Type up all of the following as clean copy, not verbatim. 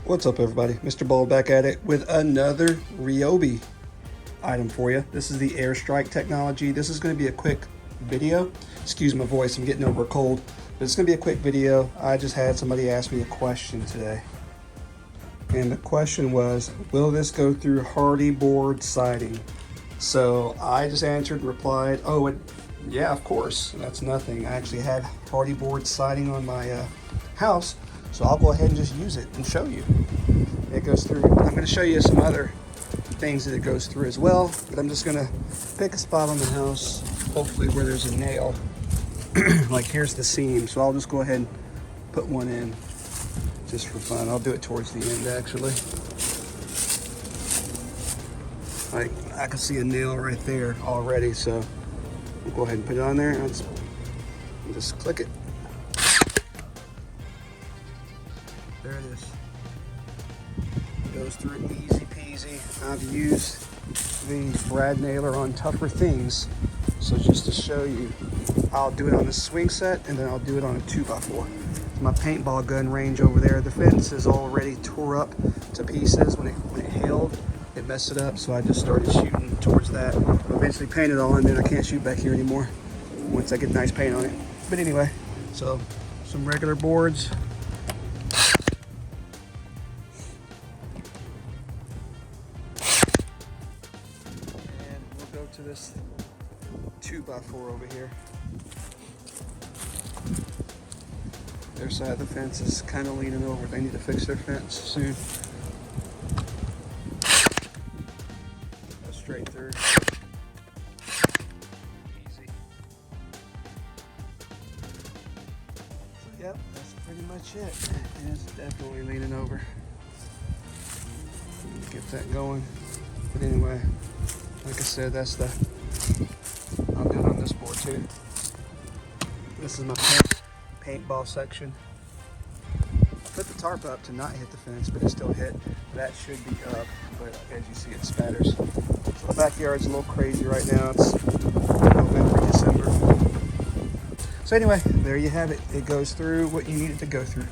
What's up, everybody? Mr. Bald back at it with another Ryobi item for you. This is the AirStrike technology. This is going to be a quick video. Excuse my voice, I'm getting over a cold, but it's going to be a quick video. I just had somebody ask me a question today, and the question was, will this go through Hardie Board siding? So I just answered and replied, yeah, of course. That's nothing. I actually had Hardie Board siding on my house. So I'll go ahead and just use it and show you. It goes through. I'm going to show you some other things that it goes through as well, but I'm just going to pick a spot on the house, hopefully where there's a nail. Like here's the seam, so I'll just go ahead and put one in just for fun. I'll do it towards the end actually. Like I can see a nail right there already, so we'll go ahead and put it on there. I'll just click it. There it is. Goes through easy peasy. I've used the brad nailer on tougher things. So just to show you, I'll do it on the swing set and then I'll do it on a 2x4. My paintball gun range over there, the fence is already tore up to pieces. When it hailed, it messed it up. So I just started shooting towards that. I'll eventually paint it all and then I can't shoot back here anymore once I get nice paint on it. But anyway, so some regular boards. Go to this 2x4 over here. Their side of the fence is kind of leaning over. They need to fix their fence soon. Go straight through. Easy. So yep, that's pretty much it. And it's definitely leaning over. Get that going. But anyway, like I said, that's I'll do it on this board too. This is my paintball section. I put the tarp up to not hit the fence, but it still hit. That should be up, but as you see, it spatters. So the backyard's a little crazy right now. It's November, December. So anyway, there you have it. It goes through what you need it to go through.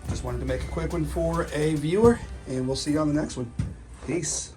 Just wanted to make a quick one for a viewer, and we'll see you on the next one. Peace.